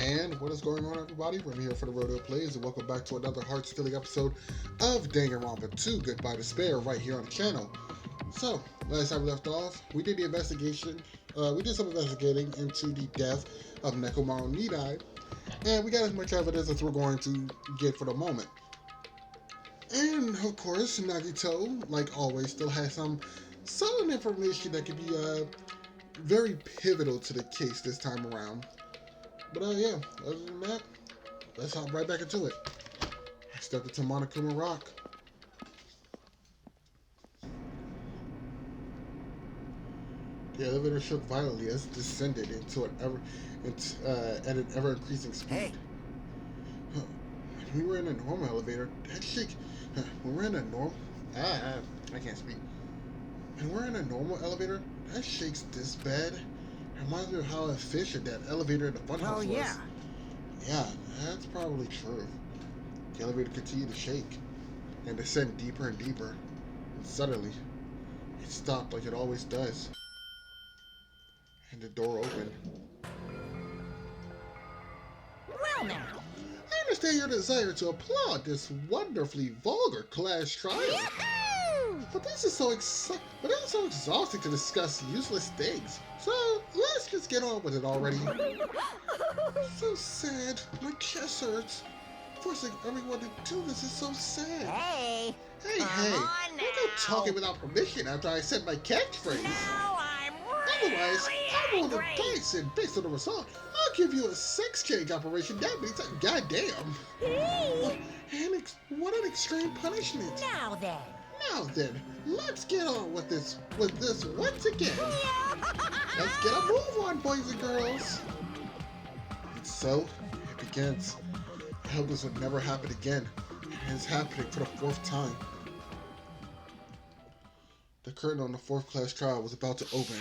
And what is going on, everybody? We're here for Thealdealplays, and welcome back to another heart-stealing episode of Danganronpa 2 Goodbye Despair right here on the channel. So, last time we left off, we did the investigation. We did some investigating into the death of Nekomaru Nidai, and we got as much evidence as we're going to get for the moment. And, of course, Nagito, like always, still has some solid information that could be very pivotal to the case this time around. But yeah, other than that, let's hop right back into it. I stepped into Monokuma Rock. The elevator shook violently as it descended into an at an ever-increasing speed. Hey. When we were in a normal elevator, that shake. When we're in a normal, I can't speak. When we're in a normal elevator, that shakes this bad. Reminds me of how efficient that elevator in the funhouse was. Yeah. Yeah, that's probably true. The elevator continued to shake and descend deeper and deeper. And suddenly, it stopped like it always does. And the door opened. Well now. I understand your desire to applaud this wonderfully vulgar class trial. Yahoo! But this is so exhausting to discuss useless things. So let's just get on with it already. So sad. My chest hurts. Forcing everyone to do this is so sad. Hey. Hey, on don't go talking without permission after I said my catchphrase. Now I'm Otherwise, I roll the angry. dice, and based on the result, I'll give you a sex change operation that means goddamn. Hey. What an extreme punishment. Now then. Now then, let's get on with this once again. Let's get a move on, boys and girls. And so, it begins. I hope this would never happen again. And it's happening for the 4th time. The curtain on the 4th class trial was about to open.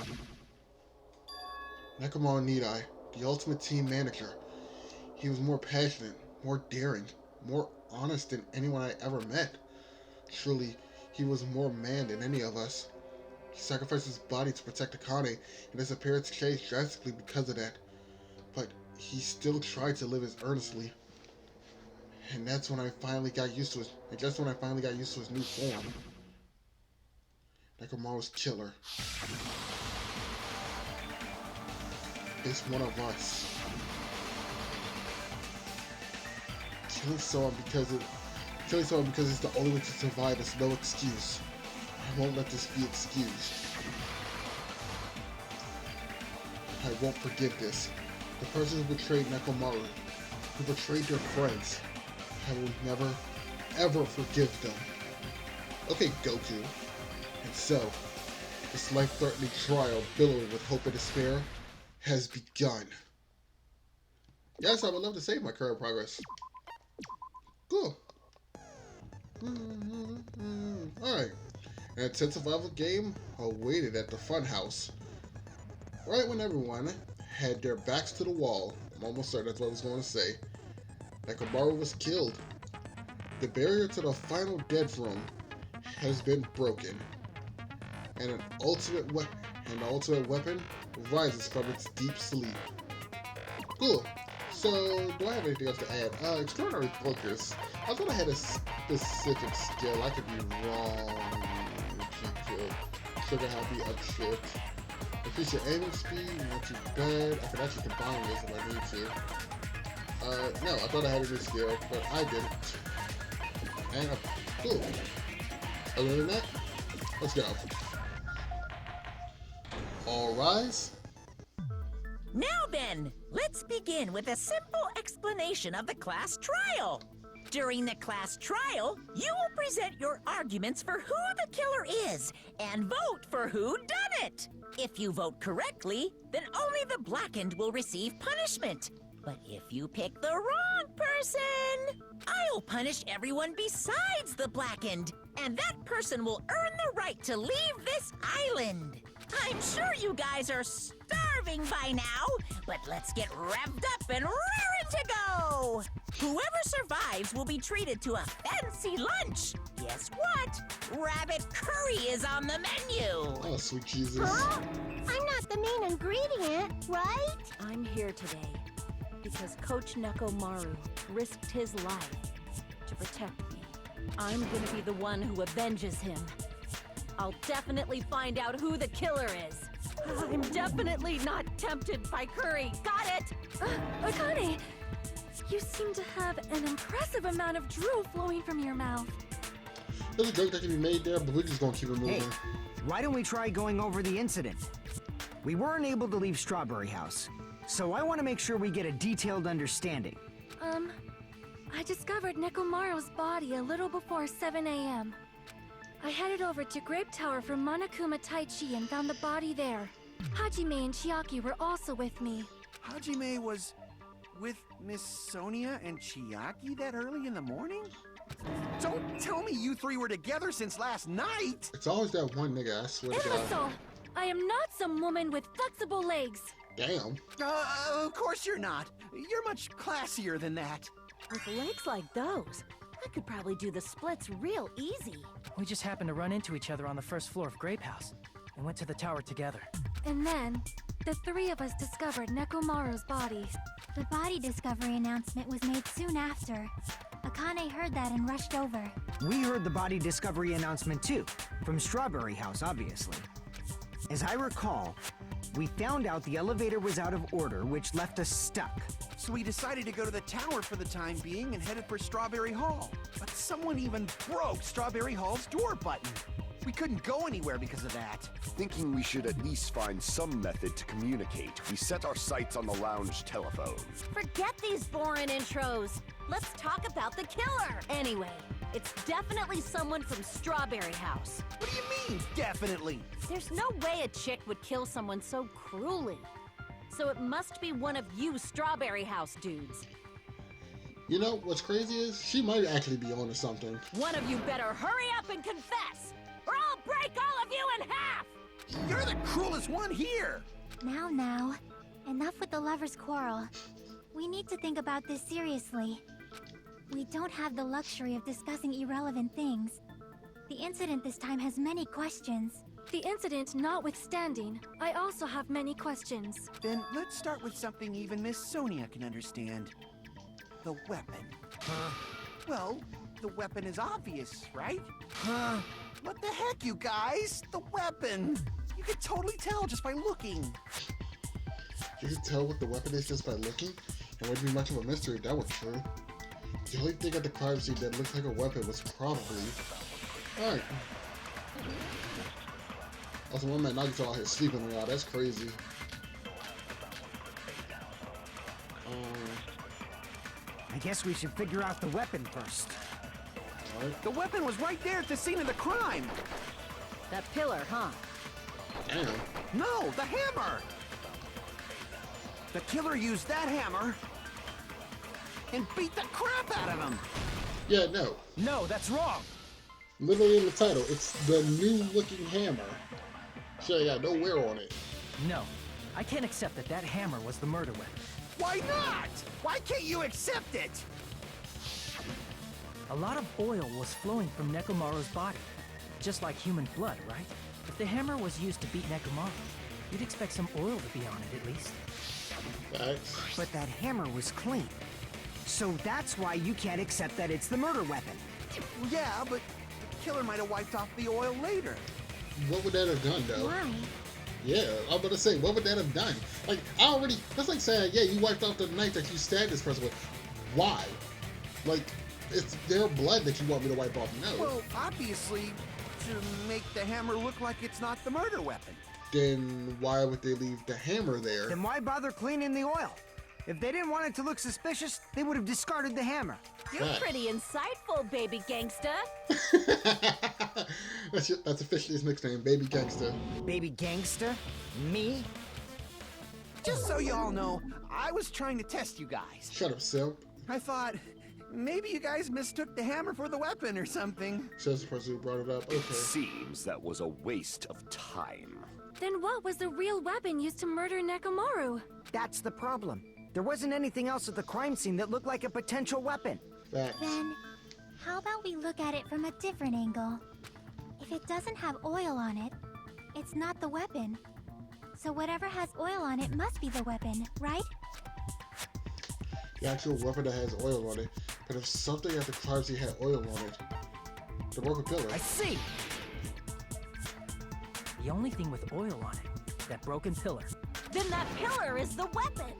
Nekomaru Nidai, the ultimate team manager. He was more passionate, more daring, more honest than anyone I ever met. Truly, he was more man than any of us. He sacrificed his body to protect Akane, and his appearance changed drastically because of that. But he still tried to live as earnestly. And that's when I finally got used to his new form. Nekomaru's killer is one of us. Killing someone because it's the only way to survive is no excuse. I won't let this be excused. I won't forgive this. The person who betrayed Nekomaru, who betrayed their friends, I will never, ever forgive them. Okay, Goku. And so, this life-threatening trial, billowing with hope and despair, has begun. Yes, I would love to save my current progress. Cool. Alright. An intense survival game awaited at the funhouse. Right when everyone had their backs to the wall, I'm almost certain that's what I was going to say, Nekomaru was killed. The barrier to the final dead room has been broken. And the ultimate weapon rises from its deep sleep. Cool. So, do I have anything else to add? Extraordinary focus. I thought I had a specific skill. I could be wrong. Trigger happy upshift. Increase your aiming speed, not too bad. I can actually combine this if I need to. No, I thought I had a new skill, but I didn't. And, cool. Other than that, let's go. All rise. Now then, let's begin with a simple explanation of the class trial. During the class trial, you will present your arguments for who the killer is and vote for who done it. If you vote correctly, then only the blackened will receive punishment. But if you pick the wrong person, I'll punish everyone besides the blackened, and that person will earn the right to leave this island. I'm sure you guys are starving by now, but let's get revved up and raring to go! Whoever survives will be treated to a fancy lunch. Guess what? Rabbit curry is on the menu. Oh, sweet Jesus. Huh? I'm not the main ingredient, right? I'm here today because Coach Nekomaru risked his life to protect me. I'm gonna be the one who avenges him. I'll definitely find out who the killer is. I'm definitely not tempted by curry. Got it? Akane, you seem to have an impressive amount of drool flowing from your mouth. There's a joke that can be made there, but we're just gonna keep it moving. Hey, why don't we try going over the incident? We weren't able to leave Strawberry House, so I want to make sure we get a detailed understanding. I discovered Nekomaru's body a little before 7 a.m. I headed over to Grape Tower from Monokuma Taichi and found the body there. Hajime and Chiaki were also with me. Hajime was with Miss Sonia and Chiaki that early in the morning? Don't tell me you three were together since last night! It's always that one nigga, I swear to God. Imbecile! I am not some woman with flexible legs. Damn. Of course you're not. You're much classier than that. With legs like those, I could probably do the splits real easy. We just happened to run into each other on the first floor of Grape House and went to the tower together. And then, the three of us discovered Nekomaru's body. The body discovery announcement was made soon after. Akane heard that and rushed over. We heard the body discovery announcement too, from Strawberry House, obviously. As I recall, we found out the elevator was out of order, which left us stuck. So we decided to go to the tower for the time being and headed for Strawberry Hall. But someone even broke Strawberry Hall's door button. We couldn't go anywhere because of that. Thinking we should at least find some method to communicate, we set our sights on the lounge telephone. Forget these boring intros. Let's talk about the killer. Anyway, it's definitely someone from Strawberry House. What do you mean, definitely? There's no way a chick would kill someone so cruelly. So it must be one of you Strawberry House dudes. You know, what's crazy is, she might actually be on to something. One of you better hurry up and confess, or I'll break all of you in half! You're the cruelest one here! Now, enough with the lovers' quarrel. We need to think about this seriously. We don't have the luxury of discussing irrelevant things. The incident this time has many questions. The incident notwithstanding, I also have many questions. Then let's start with something even Miss Sonia can understand. The weapon. Well, the weapon is obvious, right? What the heck, you guys? The weapon! You can totally tell just by looking. You can tell what the weapon is just by looking? It wouldn't be much of a mystery if that was true. The only thing at the crime scene that looked like a weapon was probably... Alright. Also, one man Nagito out here sleeping a lot. That's crazy. I guess we should figure out the weapon first. Alright. The weapon was right there at the scene of the crime! That pillar, huh? Damn. No, the hammer! The killer used that hammer and beat the crap out of him! Yeah, no. No, that's wrong! Literally in the title, it's the new looking hammer. Sure, got no wear on it. No, I can't accept that that hammer was the murder weapon. Why not? Why can't you accept it? A lot of oil was flowing from Nekomaru's body, just like human blood, right? If the hammer was used to beat Nekomaru, you'd expect some oil to be on it at least. Facts. But that hammer was clean. So that's why you can't accept that it's the murder weapon. Yeah, but the killer might have wiped off the oil later. What would that have done, though? Why? Yeah, I was about to say, what would that have done? Like, that's like saying, yeah, you wiped off the knife that you stabbed this person with. Why? Like, it's their blood that you want me to wipe off. No. Well, obviously, to make the hammer look like it's not the murder weapon. Then why would they leave the hammer there? Then why bother cleaning the oil? If they didn't want it to look suspicious, they would have discarded the hammer. You're pretty insightful, baby gangsta. That's officially his nickname, Baby Gangsta. Baby gangster? Me? Just so you all know, I was trying to test you guys. Shut up, simp. I thought, maybe you guys mistook the hammer for the weapon or something. Says the person who brought it up. Okay. Seems that was a waste of time. Then what was the real weapon used to murder Nekomaru? That's the problem. There wasn't anything else at the crime scene that looked like a potential weapon. Facts. Then, how about we look at it from a different angle? If it doesn't have oil on it, it's not the weapon. So whatever has oil on it must be the weapon, right? The actual weapon that has oil on it. But if something at the crime scene had oil on it, the broken pillar. I see! The only thing with oil on it, that broken pillar. Then that pillar is the weapon!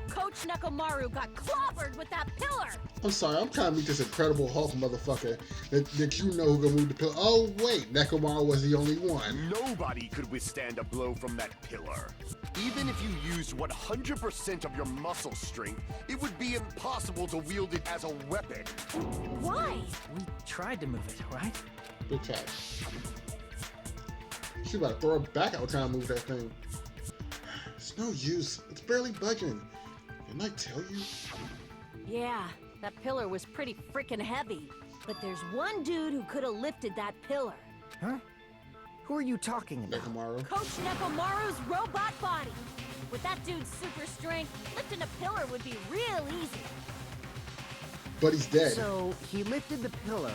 Coach Nekomaru got clobbered with that pillar! I'm sorry, I'm trying to meet this Incredible Hulk motherfucker that you know who can move the pillar. Oh wait, Nekomaru was the only one. Nobody could withstand a blow from that pillar. Even if you used 100% of your muscle strength, it would be impossible to wield it as a weapon. Why? We tried to move it, right? Big cat. She about to throw it back out trying to move that thing. It's no use. It's barely budging. Didn't I tell you? Yeah, that pillar was pretty freaking heavy. But there's one dude who could have lifted that pillar. Huh? Who are you talking about? Nekomaru. Coach Nekomaru's robot body. With that dude's super strength, lifting a pillar would be real easy. But he's dead. So, he lifted the pillar,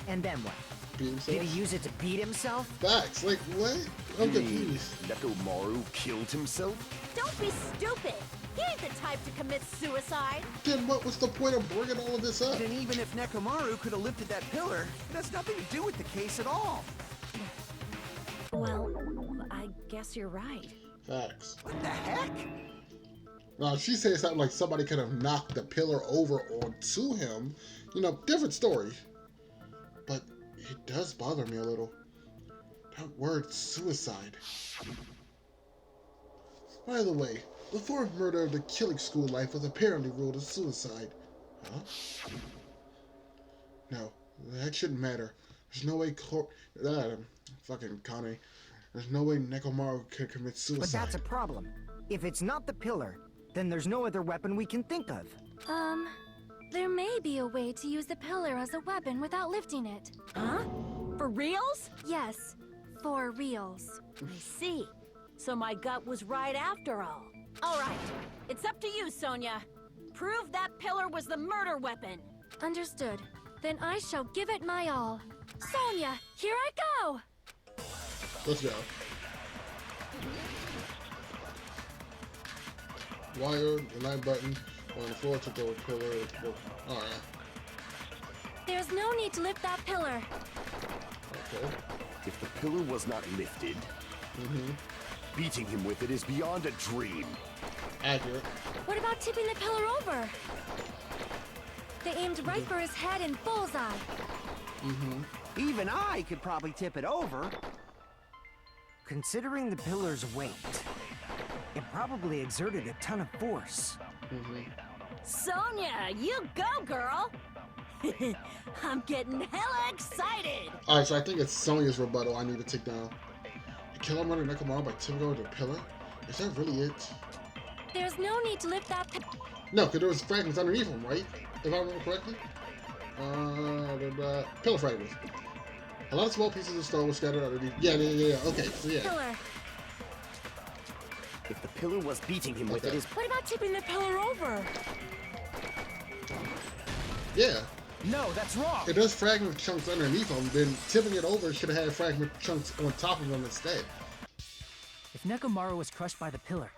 and then what? Beat himself? Did he use it to beat himself? Facts. Like, what? I'm confused. Nekomaru killed himself? Don't be stupid. He ain't the type to commit suicide. Then what was the point of bringing all of this up? And even if Nekomaru could have lifted that pillar, it has nothing to do with the case at all. Well, I guess you're right. Facts. What the heck? Now, she said something like somebody could have knocked the pillar over onto him. You know, different story. But it does bother me a little. That word, suicide. By the way, the fourth murder of the killing school life was apparently ruled as suicide. Huh? No, that shouldn't matter. There's no way fucking Kane. There's no way Nekomaru could commit suicide. But that's a problem. If it's not the pillar, then there's no other weapon we can think of. There may be a way to use the pillar as a weapon without lifting it. Huh? For reals? Yes, for reals. I see. So my gut was right after all. All right, it's up to you, Sonia. Prove that pillar was the murder weapon. Understood. Then I shall give it my all. Sonia, here I go! Let's go. Wire, the line button on the floor, took over pillar. Alright. There's no need to lift that pillar. Okay. If the pillar was not lifted, beating him with it is beyond a dream. Accurate. What about tipping the pillar over? They aimed right for his head and bullseye. Even I could probably tip it over. Considering the pillar's weight, it probably exerted a ton of force. Sonia, you go, girl! I'm getting hella excited! Alright, so I think it's Sonia's rebuttal I need to take down. The killer murdered Nekomaru by tipping over the pillar? Is that really it? There's no need to lift that No, because there was fragments underneath him, right? If I remember correctly? Pillar fragments. A lot of small pieces of stone were scattered underneath. Yeah. Okay, so yeah. pillar. If the pillar was beating him with it is... What about tipping the pillar over? Yeah. No, that's wrong! If there's fragment chunks underneath him, then tipping it over should have had fragment chunks on top of him instead. If Nekomaru was crushed by the pillar,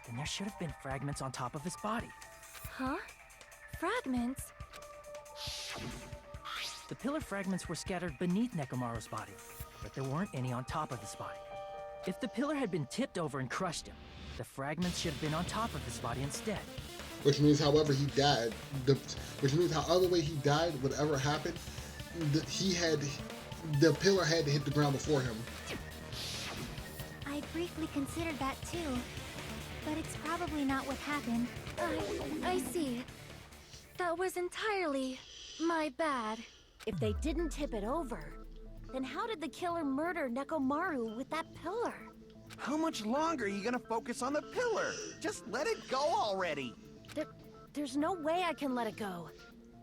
then there should have been fragments on top of his body. Huh? Fragments? The pillar fragments were scattered beneath Nekomaru's body, but there weren't any on top of his body. If the pillar had been tipped over and crushed him, the fragments should have been on top of his body instead. Which means however he died, which means however way he died, whatever happened, the pillar had to hit the ground before him. I briefly considered that too, but it's probably not what happened. I see. That was entirely my bad. If they didn't tip it over, then how did the killer murder Nekomaru with that pillar? How much longer are you gonna focus on the pillar? Just let it go already. There's no way I can let it go.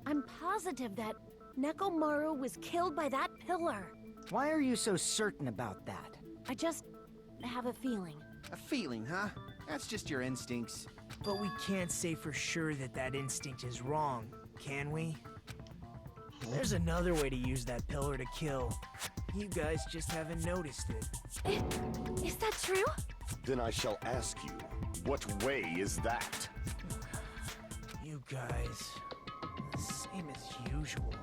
I'm positive that Nekomaru was killed by that pillar. Why are you so certain about that? I just have a feeling. A feeling, huh? That's just your instincts. But we can't say for sure that that instinct is wrong, can we? There's another way to use that pillar to kill. You guys just haven't noticed it. Is that true? Then I shall ask you, what way is that? You You guys, the same as usual.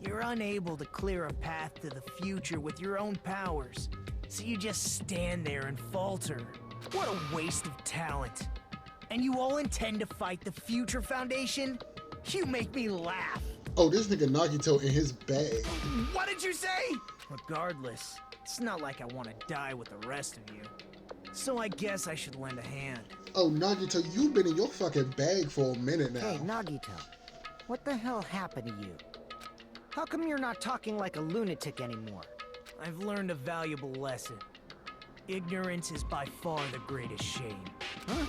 You're unable to clear a path to the future with your own powers, so you just stand there and falter. What a waste of talent. And you all intend to fight the Future Foundation? You make me laugh. Oh, this nigga Nagito in his bag. What did you say? Regardless, it's not like I want to die with the rest of you. So I guess I should lend a hand. Oh, Nagito, you've been in your fucking bag for a minute now. Hey, Nagito, what the hell happened to you? How come you're not talking like a lunatic anymore? I've learned a valuable lesson. Ignorance is by far the greatest shame. Huh?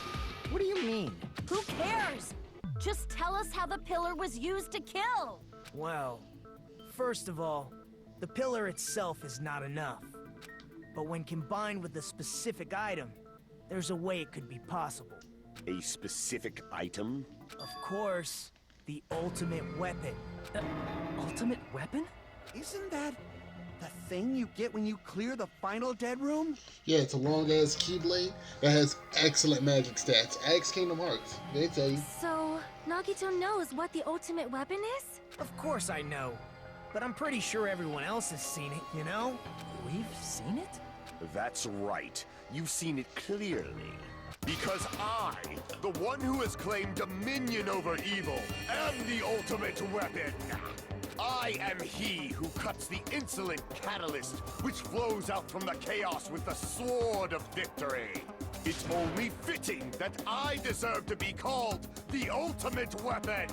What do you mean? Who cares? Just tell us how the pillar was used to kill. Well, first of all, the pillar itself is not enough. But when combined with a specific item, there's a way it could be possible. A specific item? Of course, the ultimate weapon. Ultimate weapon? Isn't that the thing you get when you clear the final dead room? Yeah, it's a long-ass keyblade that has excellent magic stats. Ask Kingdom Hearts. They tell you. So, Nagito knows what the ultimate weapon is? Of course I know. But I'm pretty sure everyone else has seen it, you know? We've seen it? That's right. You've seen it clearly. Because I, the one who has claimed dominion over evil, am the ultimate weapon. I am he who cuts the insolent catalyst which flows out from the chaos with the sword of victory. It's only fitting that I deserve to be called the ultimate weapon.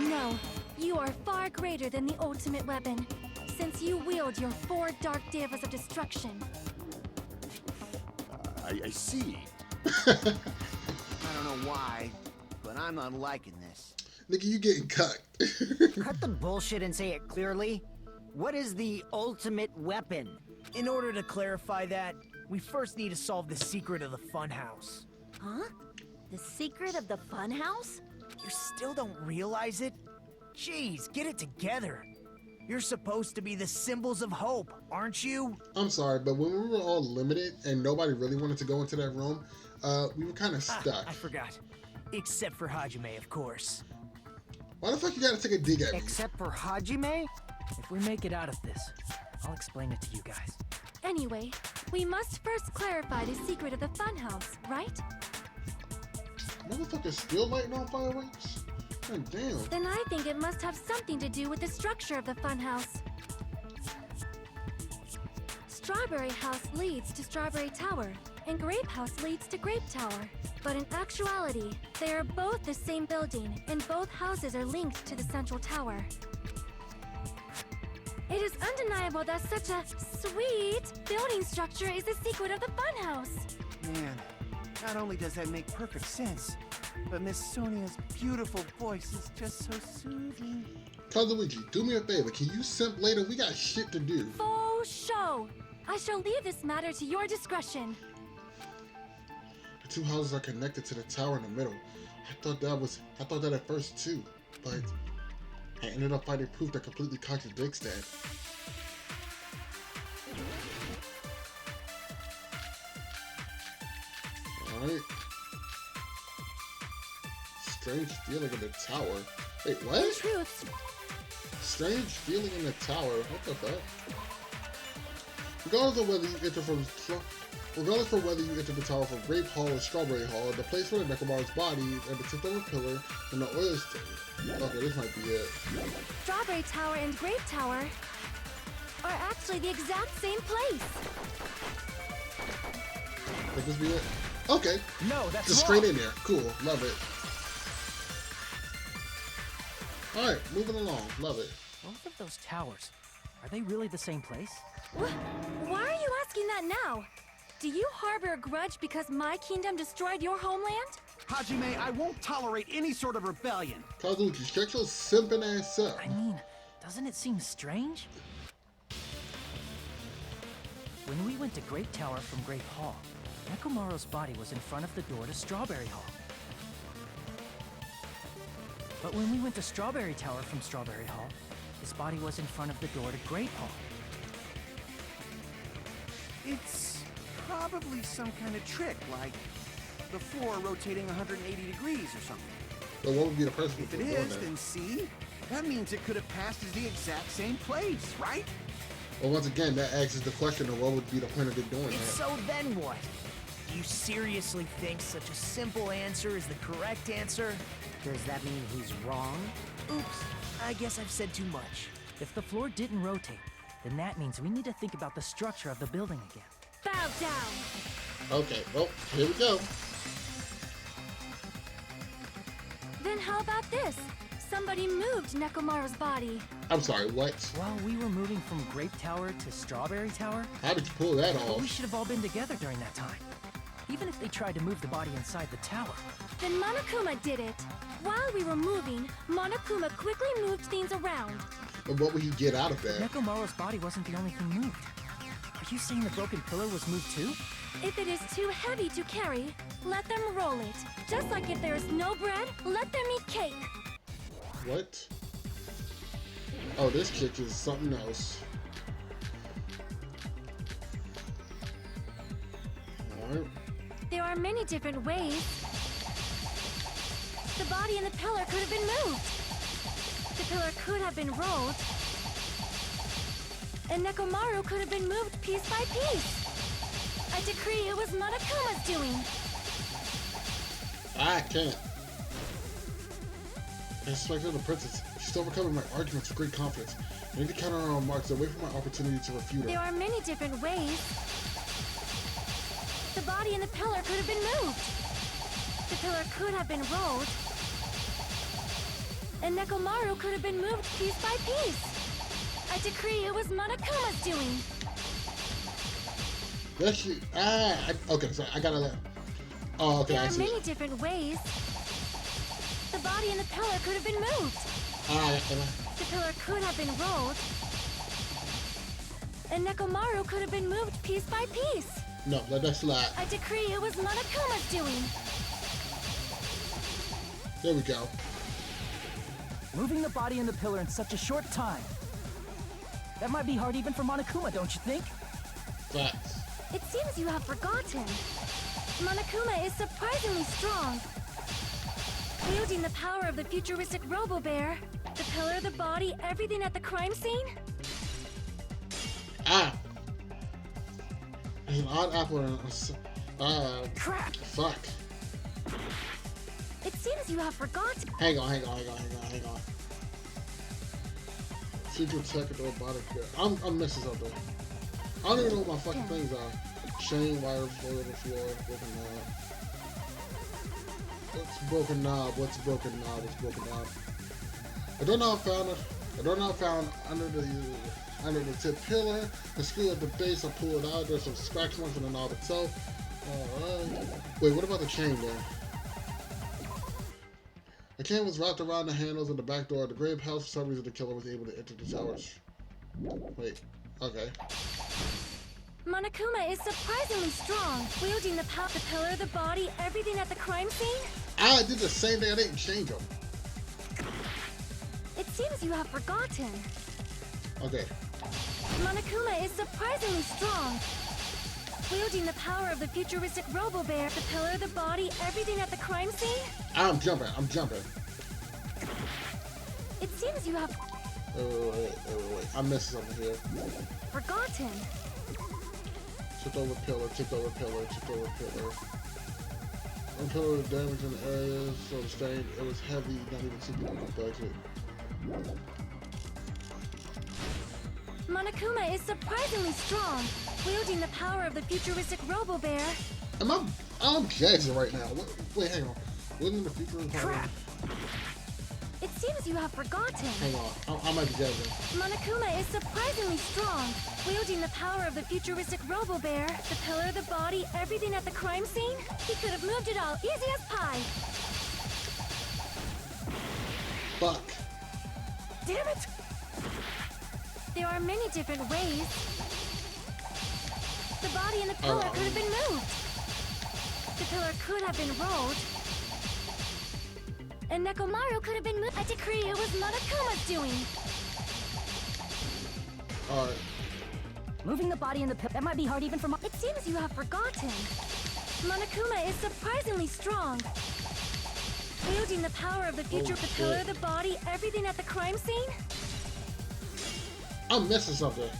No, you are far greater than the ultimate weapon, since you wield your 4 dark devas of destruction. I see. I don't know why, but I'm not liking this. Nigga, you getting cut. Cut the bullshit and say it clearly. What is the ultimate weapon? In order to clarify that, we first need to solve the secret of the funhouse. Huh? The secret of the funhouse? You still don't realize it? Jeez, get it together. You're supposed to be the symbols of hope, aren't you? I'm sorry, but when we were all limited and nobody really wanted to go into that room, we were kind of stuck. I forgot. Except for Hajime, of course. Why the fuck you gotta take a dig at me? Except for Hajime? If we make it out of this, I'll explain it to you guys. Anyway, we must first clarify the secret of the funhouse, right? Motherfucker still lighting on fireworks? God damn. Then I think it must have something to do with the structure of the funhouse. Strawberry House leads to Strawberry Tower, and Grape House leads to Grape Tower. But in actuality, they are both the same building, and both houses are linked to the central tower. It is undeniable that such a sweet building structure is the secret of the funhouse. Man, not only does that make perfect sense, but Miss Sonia's beautiful voice is just so soothing. Kazuichi, do me a favor. Can you simp later? We got shit to do. Faux show. I shall leave this matter to your discretion. The two houses are connected to the tower in the middle. I thought that at first too, but I ended up finding proof that completely contradicts that. Alright. Strange feeling in the tower. Wait, what? In truth, Strange feeling in the tower. What the fuck? Regardless of whether you enter the tower from Grape Hall or Strawberry Hall, the place for the Nekomaru's body and the tip of a pillar and the oil stain. Okay, this might be it. Strawberry Tower and Grape Tower are actually the exact same place. Could this be it? Okay. No, that's just wrong. straight in there. Cool. Love it. Alright, moving along. Love it. Both of those towers, are they really the same place? Why are you asking that now? Do you harbor a grudge because my kingdom destroyed your homeland? Hajime, I won't tolerate any sort of rebellion. Kazuki, stretch your simping ass up. I mean, doesn't it seem strange? When we went to Grape Tower from Grape Hall, Nekomaru's body was in front of the door to Strawberry Hall. But when we went to Strawberry Tower from Strawberry Hall, his body was in front of the door to Grape Hall. It's probably some kind of trick, like the floor rotating 180 degrees or something. But what would be the person If it doing is, that? then see? That means it could have passed as the exact same place, right? Well, once again, that asks the question of what would be the point of it doing that. So then what? Do you seriously think such a simple answer is the correct answer? Does that mean he's wrong? Oops, I guess I've said too much. If the floor didn't rotate, then that means we need to think about the structure of the building again. Bow down! Okay, well, here we go. Then how about this? Somebody moved Nekomaru's body. I'm sorry, what? While we were moving from Grape Tower to Strawberry Tower, How did you pull that but we off? should have all been together during that time. Even if they tried to move the body inside the tower. Then Monokuma did it. While we were moving, Monokuma quickly moved things around. And what would he get out of that? Nekomaru's body wasn't the only thing moved. Are you saying the broken pillar was moved too? If it is too heavy to carry, let them roll it. Just like if there is no bread, let them eat cake. What? Oh, this kick is something else. Alright. There are many different ways. The body and the pillar could have been moved. The pillar could have been rolled. And Nekomaru could have been moved piece by piece. I decree it was Monokuma's doing. I can't. Inspector the princess. She's overcoming my arguments with great confidence. I need to counter her remarks away from my opportunity to refute her. There are many different ways. The body and the pillar could have been moved. The pillar could have been rolled. And Nekomaru could have been moved piece by piece. I decree it was Monokuma's doing. Okay, so I gotta let. Oh, okay, There I are see. many different ways. The body and the pillar could have been moved. The pillar could have been rolled. And Nekomaru could have been moved piece by piece. No, let that slide. I decree it was Monokuma's doing. There we go. Moving the body and the pillar in such a short time. That might be hard even for Monokuma, don't you think? Facts. It seems you have forgotten. Monokuma is surprisingly strong. Wielding the power of the futuristic Robo-Bear, the pillar, the body, everything at the crime scene? There's an odd apple and Crap! fuck. It seems you have forgotten. Hang on. Future tech and robotic. I'm missing something. I don't even know what my fucking things are. Chain wires all over the floor. Broken knob. What's broken knob? I don't know how I found under the tip pillar. The screw at the base, I pulled it out. There's some scratch marks on the knob itself. Alright. Wait, what about the chain there? The chain was wrapped around the handles of the back door of the grave house. For some reason, the killer was able to enter the towers. Wait. Okay. Monokuma is surprisingly strong. Wielding the power, the pillar, the body, everything at the crime scene? I did the same thing. I didn't change them. It seems you have forgotten. Okay. Monokuma is surprisingly strong. Wielding the power of the futuristic Robo-Bear, the pillar, the body, everything at the crime scene? I'm jumping. It seems you have Wait. I missed something here. forgotten. Tipped over pillar. One pillar was damaged in the areas, so the stain, it was heavy, not even super on my budget. Monokuma is surprisingly strong. Wielding the power of the futuristic Robo-Bear. I'm guessing right now. Wait, hang on. Wasn't the future in Crap! It seems you have forgotten. Hang on. I might be guessing. Monokuma is surprisingly strong. Wielding the power of the futuristic Robo-Bear, the pillar, the body, everything at the crime scene? He could have moved it all, easy as pie. Fuck. Damn it! There are many different ways. The body and the pillar could have been moved. The pillar could have been rolled. And Nekomaru could have been moved. I decree it was Monokuma's doing. Alright. Moving the body and the pillar, that might be hard even for It seems you have forgotten. Monokuma is surprisingly strong. Wielding the power of the future, the pillar, the body, everything at the crime scene? I'm missing something.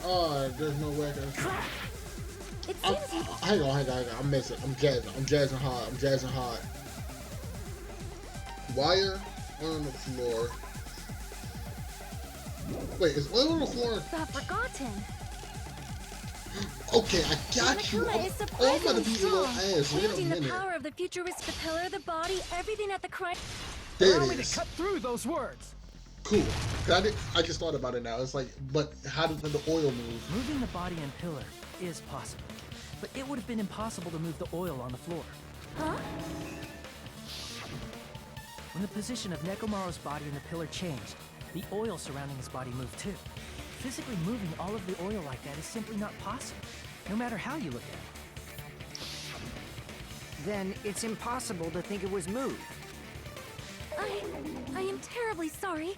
Oh, there's no way I can... It seems you... Hang on. I'm missing. I'm jazzing hard. Wire on the floor. Wait, is oil on the floor? got forgotten. Okay, I got you. Monokuma is I'm surprisingly gonna beat a little strong. ass. Wait a Wielding the minute. power of the futurist, the pillar, the body, everything at the crime... There Allow it me to is. cut through those words. Cool. I just thought about it now. It's like, but how did the oil move? Moving the body and pillar is possible, but it would have been impossible to move the oil on the floor. Huh? When the position of Nekomaru's body and the pillar changed, the oil surrounding his body moved too. Physically moving all of the oil like that is simply not possible, no matter how you look at it. Then it's impossible to think it was moved. I am terribly sorry.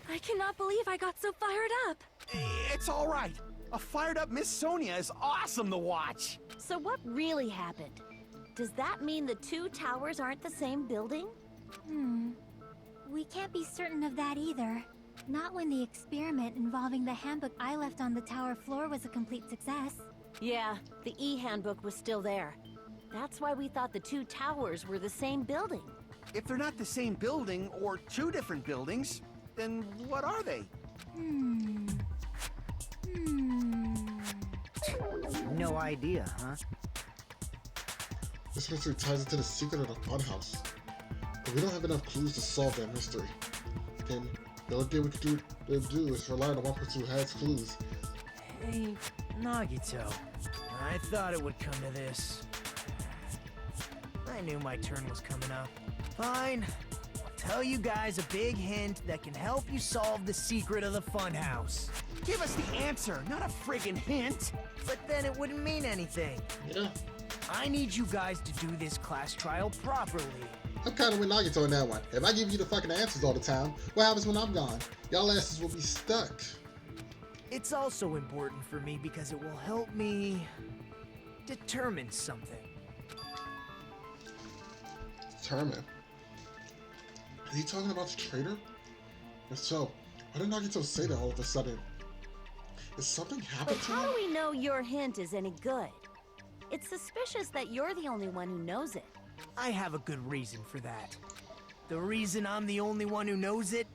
I cannot believe I got so fired up. It's all right. A fired up Miss Sonia is awesome to watch. So what really happened? Does that mean the two towers aren't the same building? We can't be certain of that either. Not when the experiment involving the handbook I left on the tower floor was a complete success. Yeah, the e-handbook was still there. That's why we thought the two towers were the same building. If they're not the same building or two different buildings, then what are they? No idea, huh? This mystery ties into the secret of the funhouse. But we don't have enough clues to solve that mystery. Then the only thing we could do is rely on the one person who has clues. Hey, Nagito. I thought it would come to this. I knew my turn was coming up. Fine. I'll tell you guys a big hint that can help you solve the secret of the funhouse. Give us the answer, not a friggin' hint. But then it wouldn't mean anything. Yeah, I need you guys to do this class trial properly. I'm kind of with Nagito on that one. If I give you the fucking answers all the time, what happens when I'm gone? Y'all asses will be stuck. It's also important for me because it will help me determine something. Determine. Are you talking about the traitor? If so, why did Nagito say that all of a sudden? Is something But happened to how him? do we know your hint is any good? It's suspicious that you're the only one who knows it. I have a good reason for that. The reason I'm the only one who knows it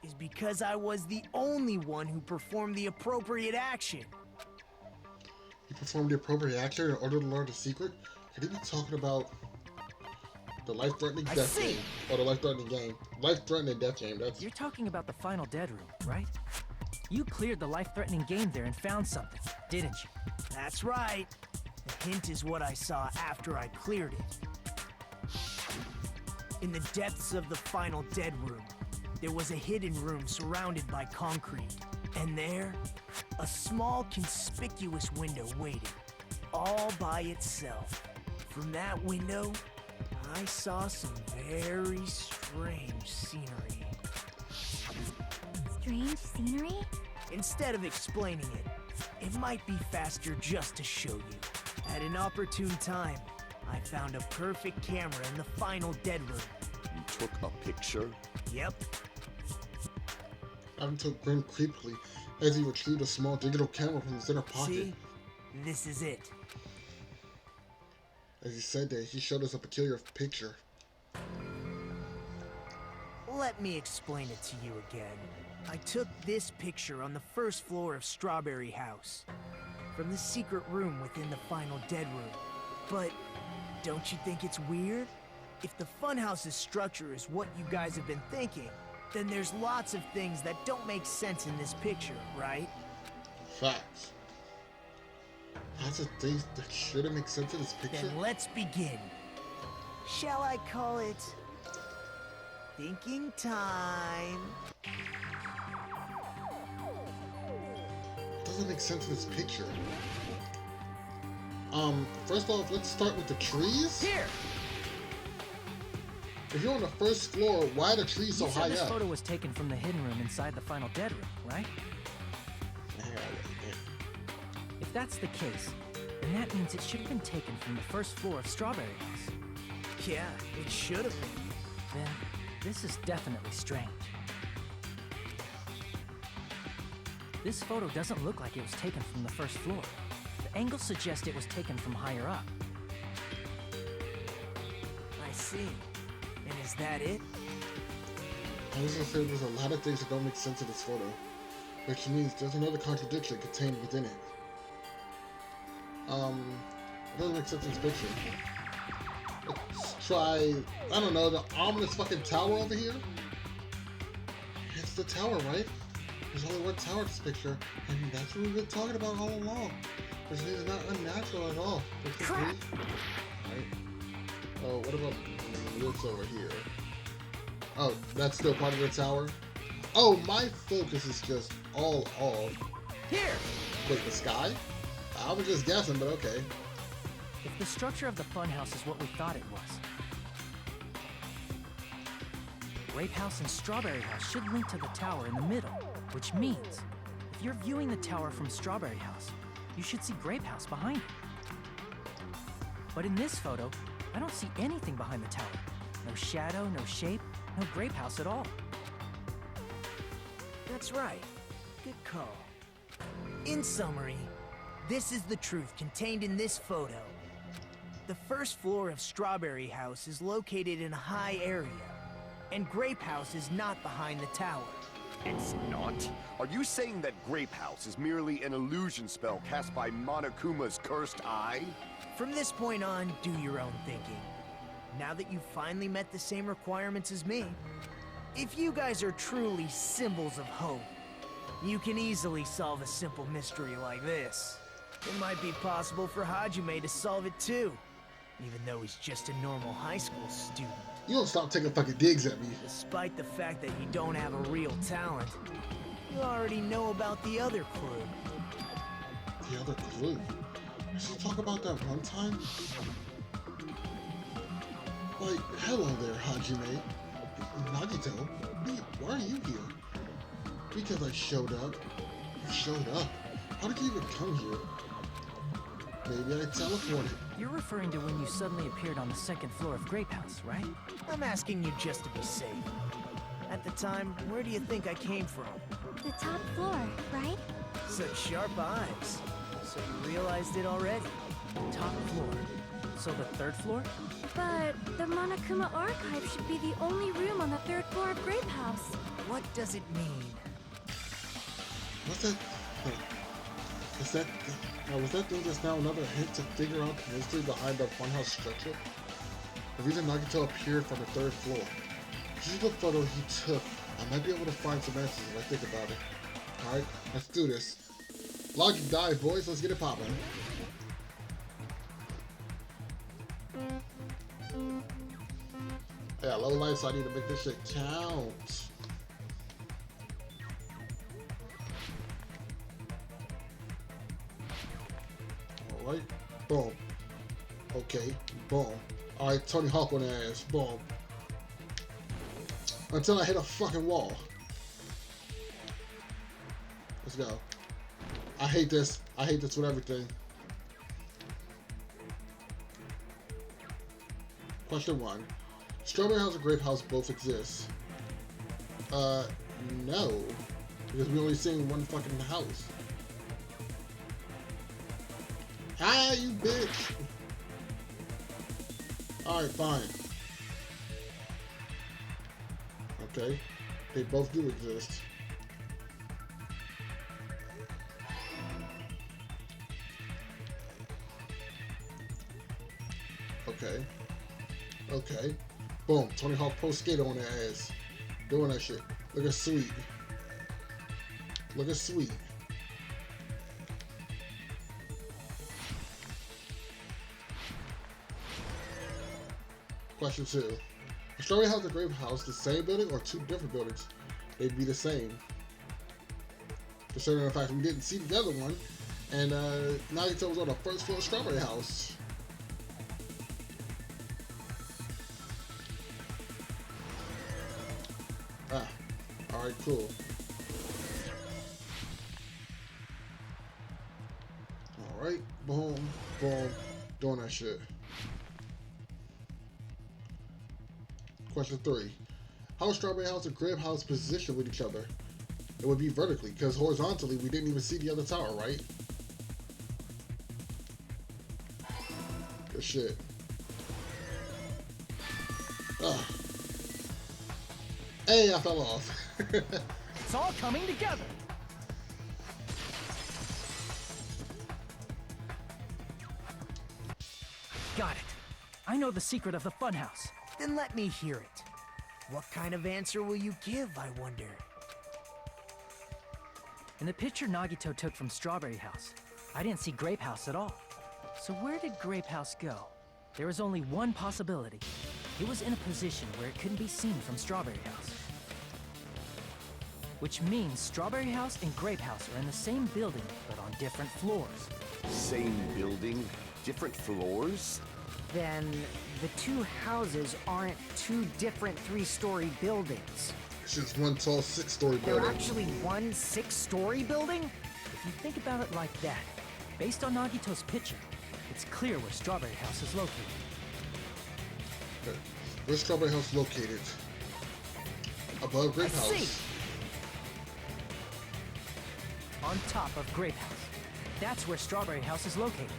is because I was the only one who performed the appropriate action. He performed the appropriate action in order to learn the secret? Could he be talking about the life-threatening death see. game? Or the life-threatening game? Life-threatening death game, that's... You're talking about the final dead room, right? You cleared the life-threatening game there and found something, didn't you? That's right. The hint is what I saw after I cleared it. In the depths of the final dead room, there was a hidden room surrounded by concrete. And there, a small conspicuous window waited, all by itself. From that window, I saw some very strange scenery. Strange scenery? Instead of explaining it, it might be faster just to show you. At an opportune time, I found a perfect camera in the final dead room. You took a picture? Yep, Nagito grinned creepily as he retrieved a small digital camera from his inner pocket. see? This is it. As he said that, he showed us a peculiar picture. Let me explain it to you again. I took this picture on the first floor of Strawberry House, from the secret room within the final dead room. But don't you think it's weird? If the funhouse's structure is what you guys have been thinking, then there's lots of things that don't make sense in this picture, right? Facts. Lots of things that shouldn't make sense in this picture. Then let's begin. Shall I call it thinking time? Doesn't make sense in this picture. First off, let's start with the trees. Here! If you're on the first floor, why are the trees so You said high this up? photo was taken from the hidden room inside the final dead room, right? If that's the case, then that means it should have been taken from the first floor of Strawberry House. Yeah, it should have been. Then, this is definitely strange. This photo doesn't look like it was taken from the first floor. The angles suggest it was taken from higher up. I see. And is that it? I was gonna say there's a lot of things that don't make sense in this photo, which means there's another contradiction contained within it. It doesn't make sense in this picture. Let's try, I don't know, the ominous fucking tower over here? It's the tower, right? There's only one tower in this picture, and that's what we've been talking about all along. Which is not unnatural at all. Right? Oh, what about this over here? Oh, that's still part of the tower? Oh, my focus is just all off. Here! Wait, the sky? I was just guessing, but okay. If the structure of the funhouse is what we thought it was, Grape House and Strawberry House should link to the tower in the middle, which means if you're viewing the tower from Strawberry House, you should see Grape House behind it. But in this photo, I don't see anything behind the tower. No shadow, no shape, no Grape House at all. That's right. Good call. In summary, this is the truth contained in this photo. The first floor of Strawberry House is located in a high area, and Grape House is not behind the tower. It's not? Are you saying that Grape House is merely an illusion spell cast by Monokuma's cursed eye? From this point on, do your own thinking. Now that you've finally met the same requirements as me, if you guys are truly symbols of hope, you can easily solve a simple mystery like this. It might be possible for Hajime to solve it too, even though he's just a normal high school student. You don't stop taking fucking digs at me. Despite the fact that you don't have a real talent, you already know about the other clue. The other clue? Did you talk about that one time? Like, hello there, Hajime. Nagito, why are you here? Because I showed up. You showed up? How did you even come here? Maybe I teleported. You're referring to when you suddenly appeared on the second floor of Grape House, right? I'm asking you just to be safe. At the time, where do you think I came from? The top floor, right? Such sharp eyes. So you realized it already? Top floor. So the third floor? But the Monokuma archive should be the only room on the third floor of Grape House. What does it mean? What's that? Was that thing just now another hint to figure out the mystery behind the funhouse structure? The reason Nagito appeared from the third floor. Judging the photo he took, I might be able to find some answers if I think about it. Alright, let's do this. Logic dive, boys, let's get it poppin'. Yeah, low light, so I need to make this shit count. Alright, boom. Okay, boom. Alright, Tony Hawk on the ass, boom. Until I hit a fucking wall. Let's go. I hate this. I hate this with everything. Question 1. Strawberry House and Grape House both exist. No. Because we only seen one fucking house. Ah, you bitch! Alright, fine. Okay. They both do exist. Okay. Okay. Boom. Tony Hawk Pro Skater on their ass. Doing that shit. Look at sweet. Look at sweet. Question 2. Is Strawberry House and Grape House the same building or two different buildings? They'd be the same. Considering the fact we didn't see the other one, and Nagito was on the first floor of Strawberry House. Ah, alright, cool. Alright, boom, boom, doing that shit. Question 3. How is Strawberry House and Grape House positioned with each other? It would be vertically, because horizontally we didn't even see the other tower, right? Good shit. Ugh. Hey, I fell off. It's all coming together. Got it. I know the secret of the funhouse. Then let me hear it. What kind of answer will you give, I wonder? In the picture Nagito took from Strawberry House, I didn't see Grape House at all. So where did Grape House go? There was only one possibility. It was in a position where it couldn't be seen from Strawberry House. Which means Strawberry House and Grape House are in the same building, but on different floors. Same building, different floors? Then the two houses aren't two different 3-story buildings. It's just one tall 6-story They're building. actually one 6-story building? If you think about it like that, based on Nagito's picture, it's clear where Strawberry House is located. Okay. Where's Strawberry House located? Above Grape I House. see. On top of Grape House. That's where Strawberry House is located.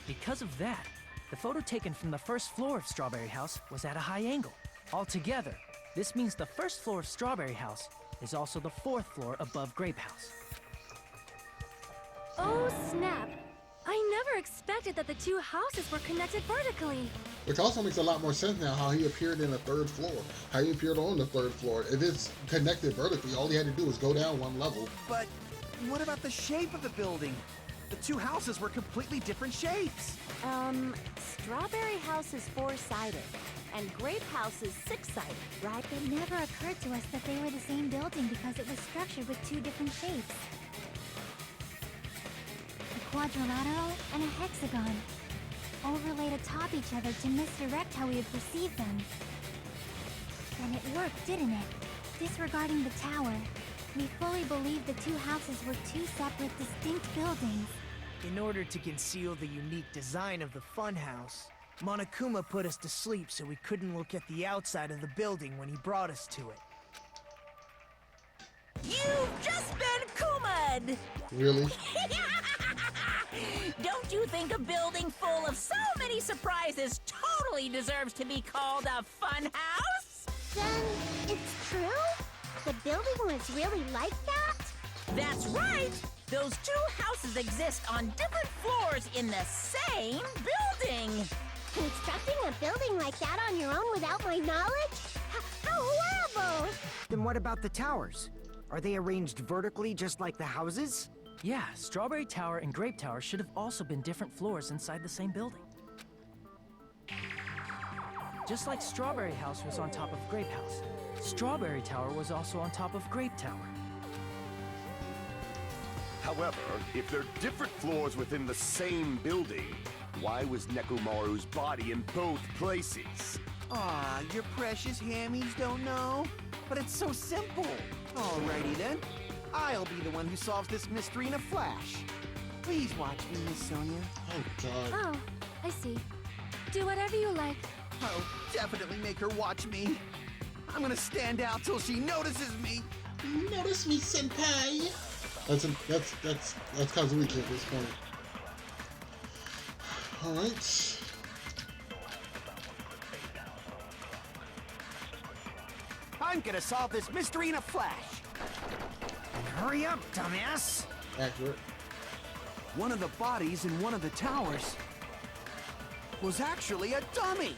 Because of that, the photo taken from the first floor of Strawberry House was at a high angle. Altogether, this means the first floor of Strawberry House is also the 4th floor above Grape House. Oh, snap. I never expected that the two houses were connected vertically. Which also makes a lot more sense now how he appeared in the 3rd floor. How he appeared on the 3rd floor. If it's connected vertically, all he had to do was go down one level. But what about the shape of the building? The two houses were completely different shapes. Strawberry House is 4-sided, and Grape House is 6-sided, right? It never occurred to us that they were the same building because it was structured with 2 different shapes. A quadrilateral and a hexagon, overlaid atop each other to misdirect how we would perceive them. And it worked, didn't it? Disregarding the tower, we fully believed the two houses were 2 separate, distinct buildings. In order to conceal the unique design of the funhouse, Monokuma put us to sleep so we couldn't look at the outside of the building when he brought us to it. You've just been Kuma'd! Really? Don't you think a building full of so many surprises totally deserves to be called a fun house? Then, it's true? The building was really like that? That's right! Those 2 houses exist on different floors in the same building! Constructing a building like that on your own without my knowledge? How horrible! Then what about the towers? Are they arranged vertically just like the houses? Yeah, Strawberry Tower and Grape Tower should have also been different floors inside the same building. Just like Strawberry House was on top of Grape House, Strawberry Tower was also on top of Grape Tower. However, if they're different floors within the same building, why was Nekomaru's body in both places? Aw, your precious hammies don't know? But it's so simple. Alrighty then. I'll be the one who solves this mystery in a flash. Please watch me, Miss Sonia. Oh, God. Oh, I see. Do whatever you like. I'll definitely make her watch me. I'm gonna stand out till she notices me. Notice me, senpai! That's Kazuiki at this point. Alright. I'm gonna solve this mystery in a flash. Hurry up, dumbass! Accurate. One of the bodies in one of the towers was actually a dummy.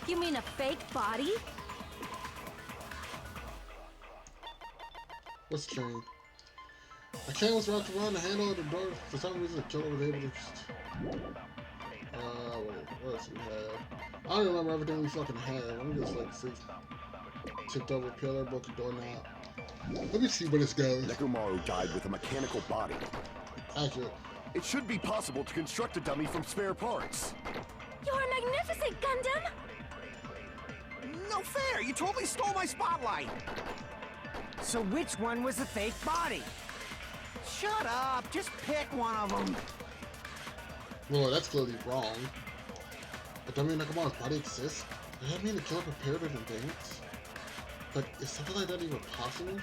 You mean a fake body? What's the chain? A chain was wrapped around the handle of the door. For some reason, the killer was able to just... what else we have? I don't remember everything we fucking had. Let me just, like, see. Tipped over a pillar, broke a doorknob. Let me see where this goes. Nekomaru died with a mechanical body. Accurate. It should be possible to construct a dummy from spare parts. You're magnificent, Gundam! No fair! You totally stole my spotlight! So which one was the fake body? Shut up! Just pick one of them. Well, that's clearly wrong. A dummy in Nekomaru's body exists? Does that mean the killer prepared it in advance? But is something like that even possible?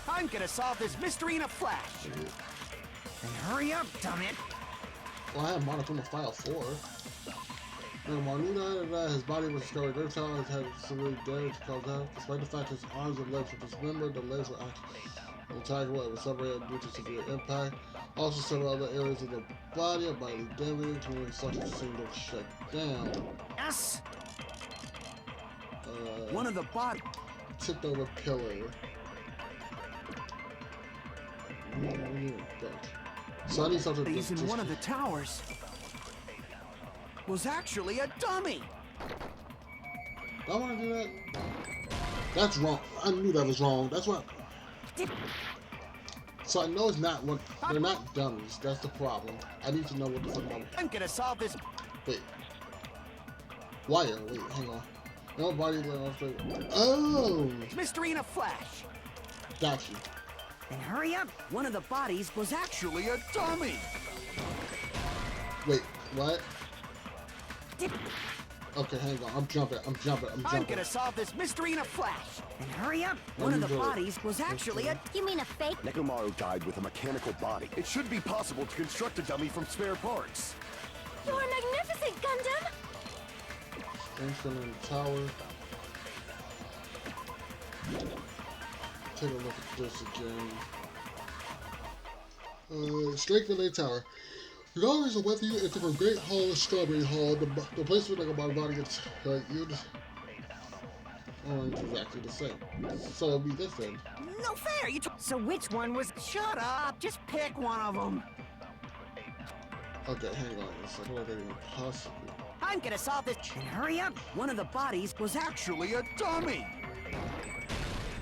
I'm gonna solve this mystery in a flash. Then hurry up, dummit. Well, I have Monokuma File 4. Nekomaru Nidai that his body was discovered at Tower, his head was severely damaged because of that. Despite the fact his arms and legs were dismembered, the legs were actually intact, it was separated due to severe impact. Also, several other areas of the body are badly damaged, including such as seemed to shut down. Yes. One of the body. Tipped over pillar. So I need something to He's in one of the towers. Was actually a dummy. Do I want to do that? That's wrong. I knew that was wrong. That's what. So I know it's not what. They're not dummies. That's the problem. I need to know what the fuck I'm gonna solve this. Wait. Wire. Wait. Hang on. No body. Oh. Mystery in a flash. Got you. Then hurry up. One of the bodies was actually a dummy. Wait. What? Okay, hang on. I'm jumping. I'm gonna solve this mystery in a flash. Then hurry up. One of the bodies was actually a. You mean a fake? Nekomaru died with a mechanical body. It should be possible to construct a dummy from spare parts. You're magnificent, Gundam! Strength in the tower. Take a look at this again. Strength in the tower. Regardless of whether you enter from Great Hall or Strawberry Hall, the place where Nekomaru's body gets used is exactly the same. So it'll be this then. No fair. So which one was? Shut up. Just pick one of them. Okay, hang on. It's like what even possible. I'm gonna solve this. Then hurry up. One of the bodies was actually a dummy.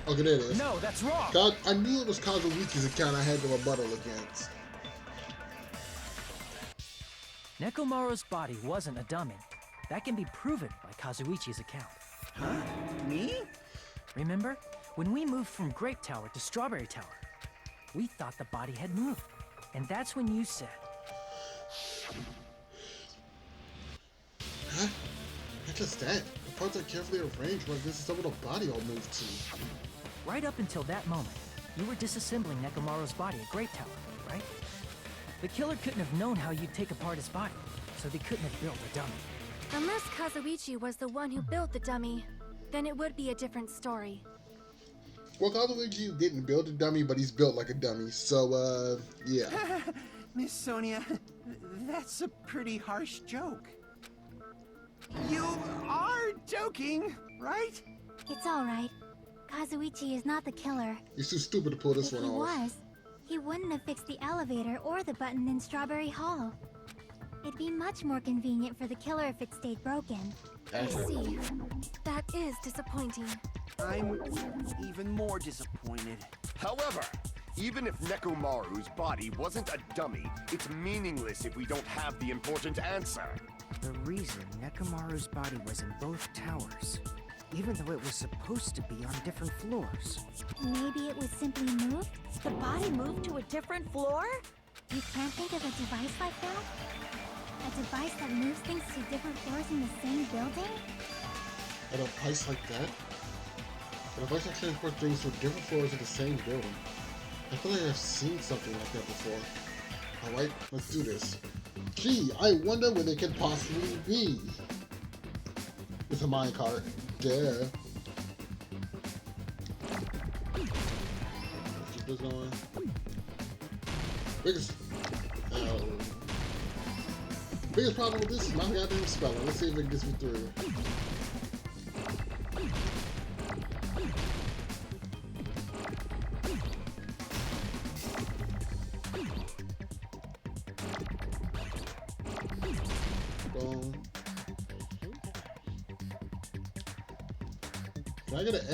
Okay, there it is. No, that's wrong. God, I knew it was Kazuichi's account I had to rebuttal against. Nekomaru's body wasn't a dummy. That can be proven by Kazuichi's account. Huh? Me? Remember? When we moved from Grape Tower to Strawberry Tower, we thought the body had moved. And that's when you said... Huh? Not just that. The parts are carefully arranged where this is where the body all moved to. Right up until that moment, you were disassembling Nekomaru's body at Grape Tower, right? The killer couldn't have known how you'd take apart his body, so they couldn't have built a dummy. Unless Kazuichi was the one who built the dummy, then it would be a different story. Well, Kazuichi didn't build a dummy, but he's built like a dummy, so, yeah. Miss Sonia, that's a pretty harsh joke. You are joking, right? It's alright. Kazuichi is not the killer. He's too stupid to pull this If one he off. was, he wouldn't have fixed the elevator or the button in Strawberry Hall. It'd be much more convenient for the killer if it stayed broken. I see. That is disappointing. I'm even more disappointed. However, even if Nekomaru's body wasn't a dummy, it's meaningless if we don't have the important answer. The reason Nekomaru's body was in both towers, even though it was supposed to be on different floors. Maybe it was simply moved? The body moved to a different floor? You can't think of a device like that? A device that moves things to different floors in the same building? A device like that? A device that transports things to different floors of the same building. I feel like I've seen something like that before. Alright, let's do this. Gee, I wonder where they could possibly be. It's a minecart. Duh. Let's keep this going. Biggest problem with this is my goddamn spelling. Let's see if it gets me through. Boom. Can I get an A?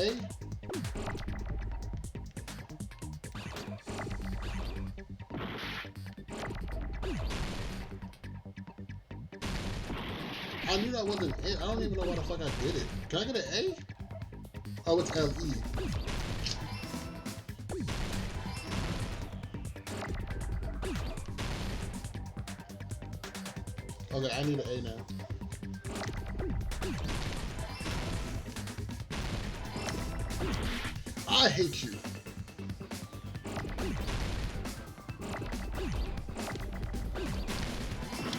I knew that wasn't A. I don't even know why the fuck I did it. Can I get an A? Oh, it's L-E. Okay, I need an A now. I hate you.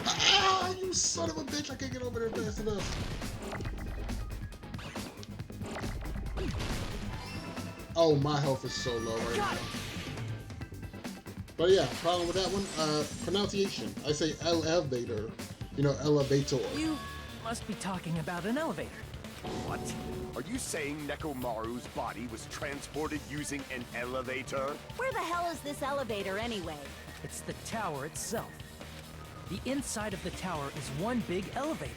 Ah, you son of a bitch! I can't get over there fast enough. Oh, my health is so low right now. But yeah, problem with that one, pronunciation. I say elevator, you know, elevator. You must be talking about an elevator. What? Are you saying Nekomaru's body was transported using an elevator? Where the hell is this elevator anyway? It's the tower itself. The inside of the tower is one big elevator.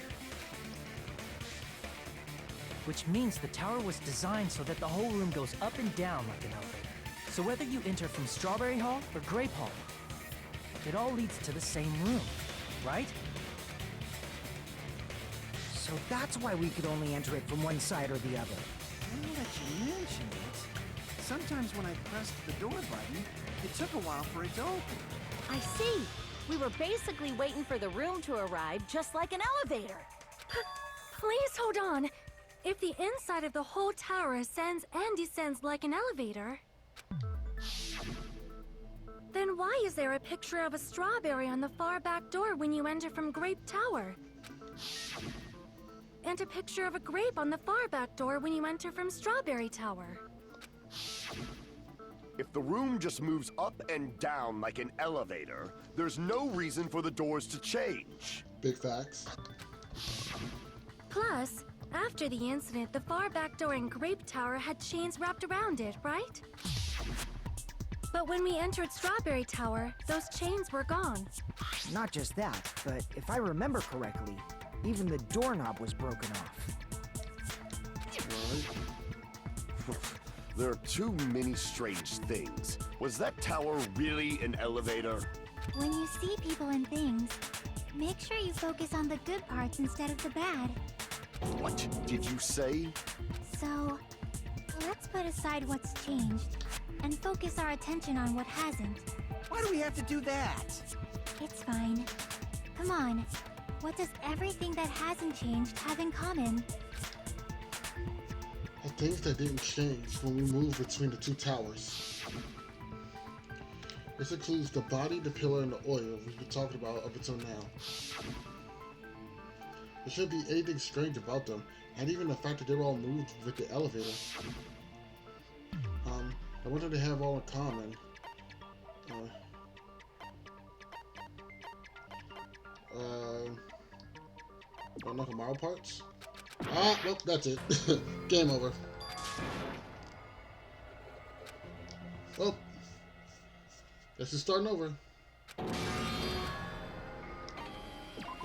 Which means the tower was designed so that the whole room goes up and down like an elevator. So whether you enter from Strawberry Hall or Grape Hall, it all leads to the same room, right? So that's why we could only enter it from one side or the other. Now that you mention it, sometimes when I pressed the door button, it took a while for it to open. I see. We were basically waiting for the room to arrive, just like an elevator. Please hold on. If the inside of the whole tower ascends and descends like an elevator, then why is there a picture of a strawberry on the far back door when you enter from Grape Tower? And a picture of a grape on the far back door when you enter from Strawberry Tower. If the room just moves up and down like an elevator, there's no reason for the doors to change. Big facts. Plus, after the incident, the far back door in Grape Tower had chains wrapped around it, right? But when we entered Strawberry Tower, those chains were gone. Not just that, but if I remember correctly, even the doorknob was broken off. There are too many strange things. Was that tower really an elevator? When you see people and things, make sure you focus on the good parts instead of the bad. What did you say? So, let's put aside what's changed and focus our attention on what hasn't. Why do we have to do that? It's fine. Come on. What does everything that hasn't changed have in common? The things that didn't change when we moved between the two towers. This includes the body, the pillar, and the oil we've been talking about up until now. There shouldn't be anything strange about them, and even the fact that they were all moved with the elevator. I wonder if they have all in common. Nekomaru parts? Ah, well, that's it. Game over. Well, this is starting over.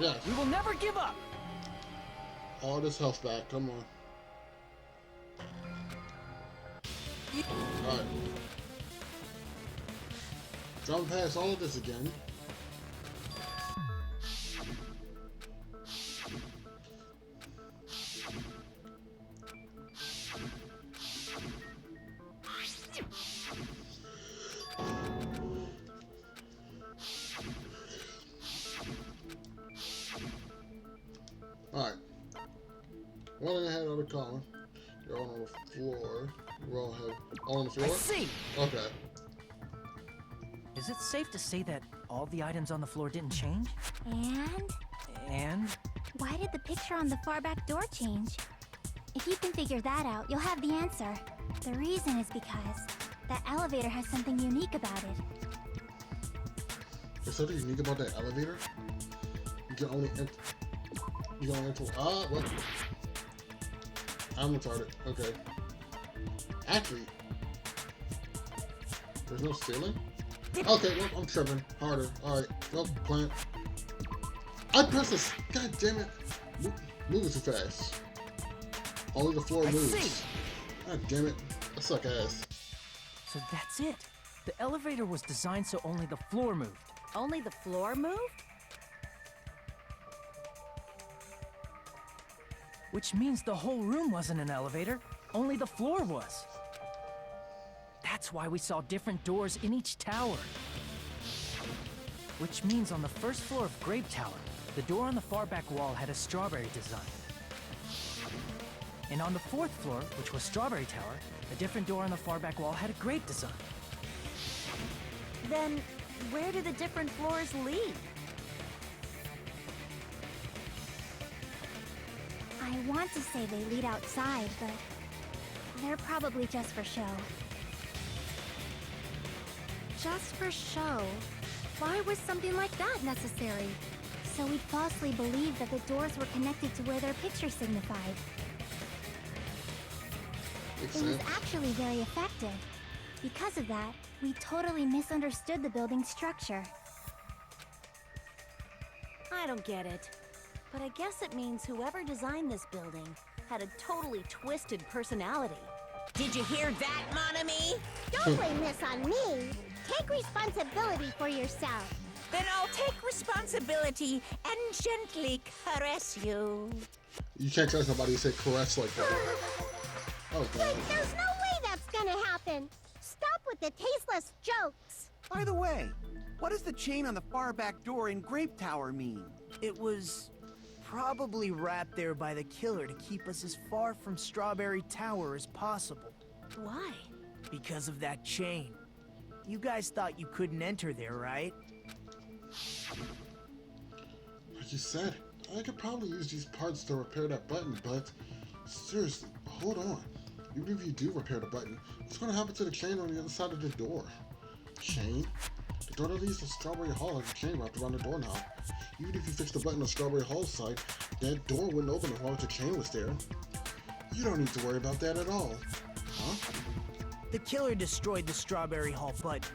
Yeah. We will never give up! All this health back, come on. Alright. Jump past all of this again. Alright. One in the head, other column. You're all on the floor. We're all on the floor? I see! Okay. Is it safe to say that all the items on the floor didn't change? And? Why did the picture on the far back door change? If you can figure that out, you'll have the answer. The reason is because that elevator has something unique about it. There's something unique about that elevator? You can only enter... You can only enter... Ah, what? I'm retarded. Okay. Actually... There's no ceiling? Okay, well, I'm tripping. Harder. Alright. Well, plant. I pressed this. God damn it. Moving too fast. Only the floor moves. God damn it. I suck ass. So that's it. The elevator was designed so only the floor moved. Only the floor moved? Which means the whole room wasn't an elevator, only the floor was. That's why we saw different doors in each tower. Which means on the first floor of Grape Tower, the door on the far back wall had a strawberry design. And on the 4th floor, which was Strawberry Tower, a different door on the far back wall had a grape design. Then, where do the different floors lead? I want to say they lead outside, but they're probably just for show. Just for show? Why was something like that necessary? So we'd falsely believe that the doors were connected to where their picture signified. Makes It was sense. actually very effective. Because of that, we totally misunderstood the building's structure. I don't get it. But I guess it means whoever designed this building had a totally twisted personality. Did you hear that, mon ami? Don't blame this on me. Take responsibility for yourself. Then I'll take responsibility and gently caress you. You can't trust somebody who say caress like that. Oh, God. Wait, there's no way that's gonna happen. Stop with the tasteless jokes. By the way, what does the chain on the far back door in Grape Tower mean? It was probably wrapped there by the killer to keep us as far from Strawberry Tower as possible. Why? Because of that chain. You guys thought you couldn't enter there, right? Like you said, I could probably use these parts to repair that button, but seriously, hold on. Even if you do repair the button, what's going to happen to the chain on the other side of the door? Chain? The door that leads to Strawberry Hall has a chain wrapped around the doorknob. Even if you fix the button on Strawberry Hall's side, that door wouldn't open as long as the chain was there. You don't need to worry about that at all. Huh? The killer destroyed the Strawberry Hall button,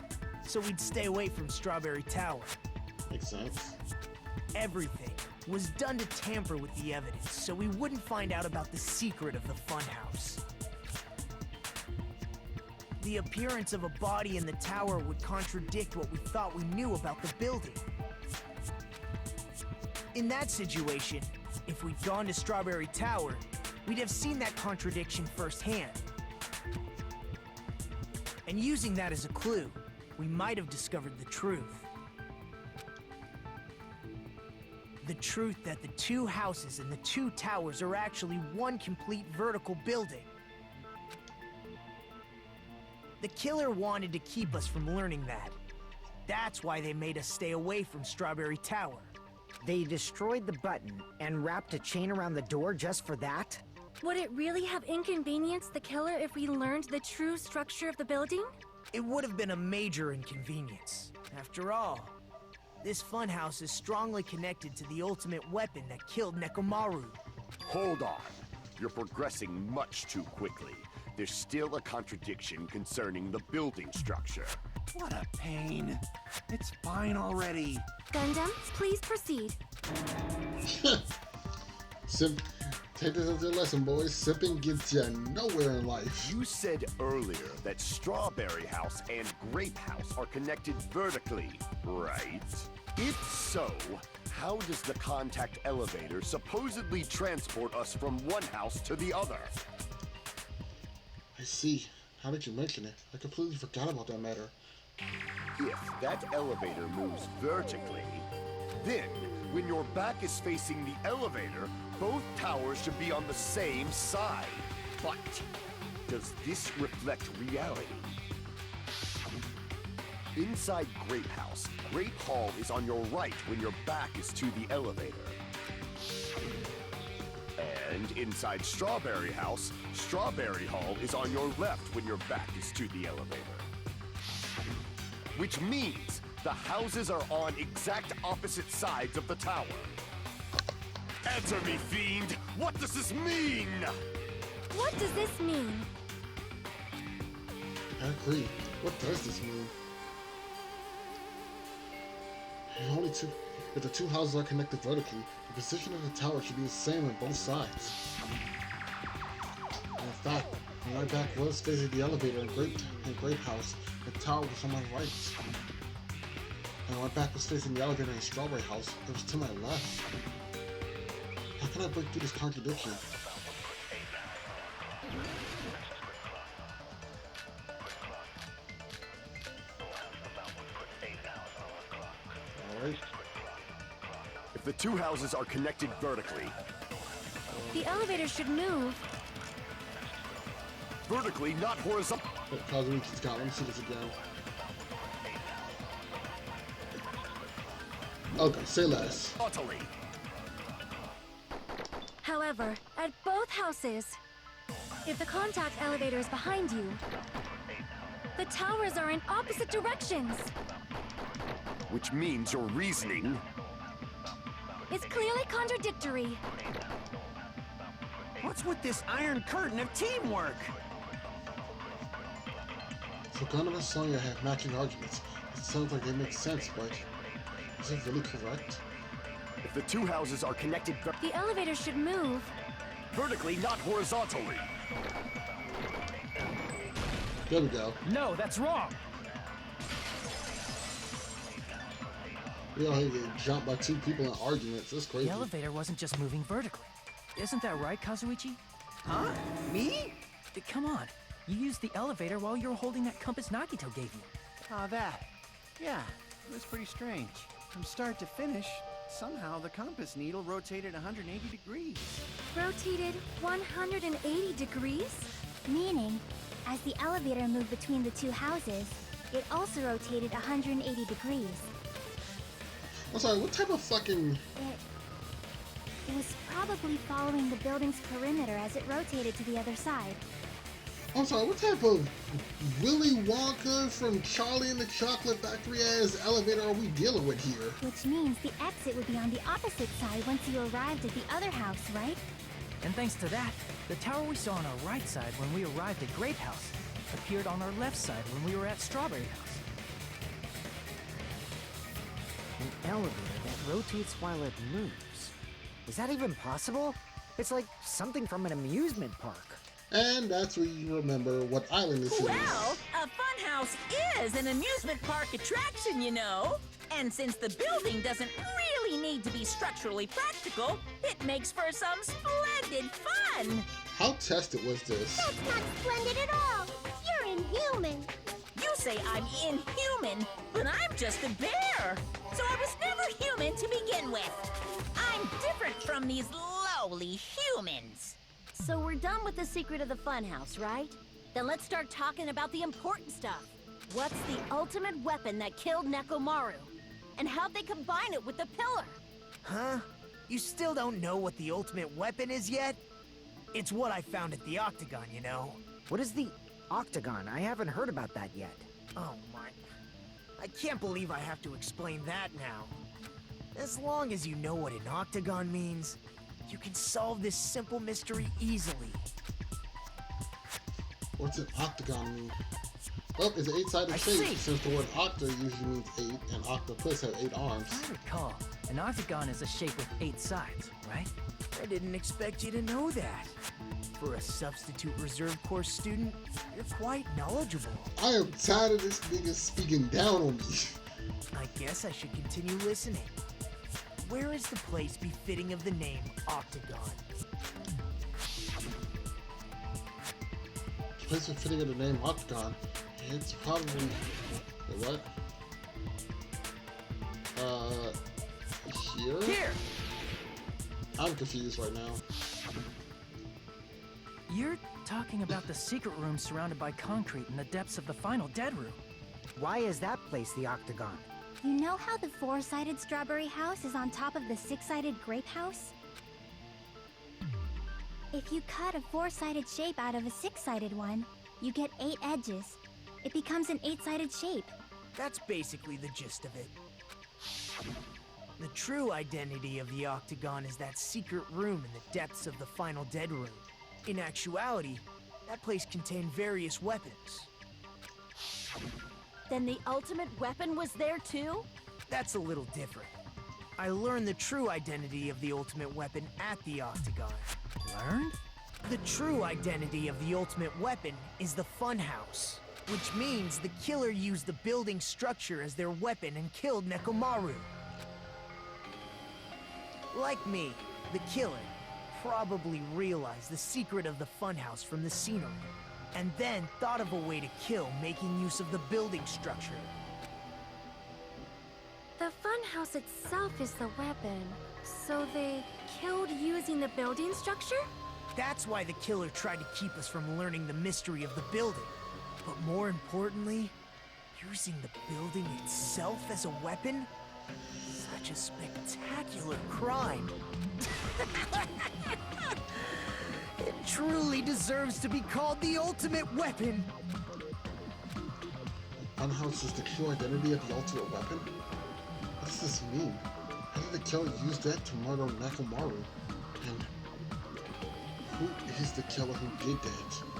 so we'd stay away from Strawberry Tower. Makes sense. Everything was done to tamper with the evidence, so we wouldn't find out about the secret of the funhouse. The appearance of a body in the tower would contradict what we thought we knew about the building. In that situation, if we'd gone to Strawberry Tower, we'd have seen that contradiction firsthand. And using that as a clue, we might have discovered the truth. The truth that the two houses and the two towers are actually one complete vertical building. The killer wanted to keep us from learning that. That's why they made us stay away from Strawberry Tower. They destroyed the button and wrapped a chain around the door just for that? Would it really have inconvenienced the killer if we learned the true structure of the building? It would have been a major inconvenience. After all, this funhouse is strongly connected to the ultimate weapon that killed Nekomaru. Hold on. You're progressing much too quickly. There's still a contradiction concerning the building structure. What a pain. It's fine already. Gundam, please proceed. Take this as your lesson, boys. Sipping gets you nowhere in life. You said earlier that Strawberry House and Grape House are connected vertically, right? If so, how does the contact elevator supposedly transport us from one house to the other? I see. How did you mention it? I completely forgot about that matter. If that elevator moves vertically, then when your back is facing the elevator, both towers should be on the same side. But does this reflect reality? Inside Grape House, Grape Hall is on your right when your back is to the elevator. And inside Strawberry House, Strawberry Hall is on your left when your back is to the elevator. Which means the houses are on exact opposite sides of the tower. Answer me, fiend! What does this mean? What does this mean? I agree. What does this mean? If the two houses are connected vertically, the position of the tower should be the same on both sides. And in fact, when my back was facing the elevator in Grape House, the tower was on my right. And when my back was facing the elevator in Strawberry House, it was to my left. How can I break through this contradiction? Alright. If the two houses are connected vertically, The elevator should move Vertically, not horizontal. Kazuichi's got. Let me see this again. Okay, say less. However, at both houses, if the contact elevator is behind you, the towers are in opposite directions. Which means your reasoning. It's clearly contradictory. What's with this iron curtain of teamwork? So Gundam and Sonya have matching arguments. It sounds like they make sense, but is it really correct? If the two houses are connected The elevator should move. vertically, not horizontally. There we go. No, that's wrong. We all here get jumped by two people in arguments. That's crazy. The elevator wasn't just moving vertically. Isn't that right, Kazuichi? Huh? Me? Come on. You used the elevator while you were holding that compass Nagito gave you. Ah, that. Yeah, it was pretty strange. From start to finish, somehow the compass needle rotated 180 degrees. Rotated 180 degrees? Meaning, as the elevator moved between the two houses, it also rotated 180 degrees. I'm sorry, what type of fucking... It was probably following the building's perimeter as it rotated to the other side. I'm sorry, what type of Willy Wonka from Charlie and the Chocolate Factory ass elevator are we dealing with here? Which means the exit would be on the opposite side once you arrived at the other house, right? And thanks to that, the tower we saw on our right side when we arrived at Grape House appeared on our left side when we were at Strawberry House. An elevator that rotates while it moves. Is that even possible? It's like something from an amusement park. And that's where you remember what island this Well, is. a funhouse is an amusement park attraction, you know. And since the building doesn't really need to be structurally practical, it makes for some splendid fun. How tested was this? That's not splendid at all. You're inhuman. You say I'm inhuman, but I'm just a bear. So I was never human to begin with. I'm different from these lowly humans. So we're done with the secret of the funhouse, right? Then let's start talking about the important stuff. What's the ultimate weapon that killed Nekomaru? And how'd they combine it with the pillar? Huh? You still don't know what the ultimate weapon is yet? It's what I found at the Octagon, you know. What is the Octagon? I haven't heard about that yet. Oh my... I can't believe I have to explain that now. As long as you know what an Octagon means, you can solve this simple mystery easily. What's an octagon mean? Well, it's an 8-sided I shape, see. since the word octa usually means 8, and octopus have 8 arms. If I recall, an octagon is a shape with 8 sides, right? I didn't expect you to know that. For a substitute reserve course student, you're quite knowledgeable. I am tired of this nigga speaking down on me. I guess I should continue listening. Where is the place befitting of the name Octagon? Place of fitting of the name octagon. It's probably... Wait, what? Here? Here! I'm confused right now. You're talking about the secret room surrounded by concrete in the depths of the final dead room. Why is that place the Octagon? You know how the 4-sided strawberry house is on top of the 6-sided grape house? If you cut a 4-sided shape out of a 6-sided one, you get 8 edges. It becomes an 8-sided shape. That's basically the gist of it. The true identity of the Octagon is that secret room in the depths of the final dead room. In actuality, that place contained various weapons. Then the ultimate weapon was there too? That's a little different. I learned the true identity of the ultimate weapon at the Octagon. Learned? The true identity of the ultimate weapon is the funhouse, which means the killer used the building structure as their weapon and killed Nekomaru. Like me, the killer probably realized the secret of the funhouse from the scenery, and then thought of a way to kill making use of the building structure. The funhouse itself is the weapon, so they killed using the building structure? That's why the killer tried to keep us from learning the mystery of the building. But more importantly, using the building itself as a weapon? Such a spectacular crime. It truly deserves to be called the ultimate weapon. Funhouse is the true identity of the ultimate weapon? What does this mean? How did the killer use that to murder Nekomaru? And who is the killer who did that?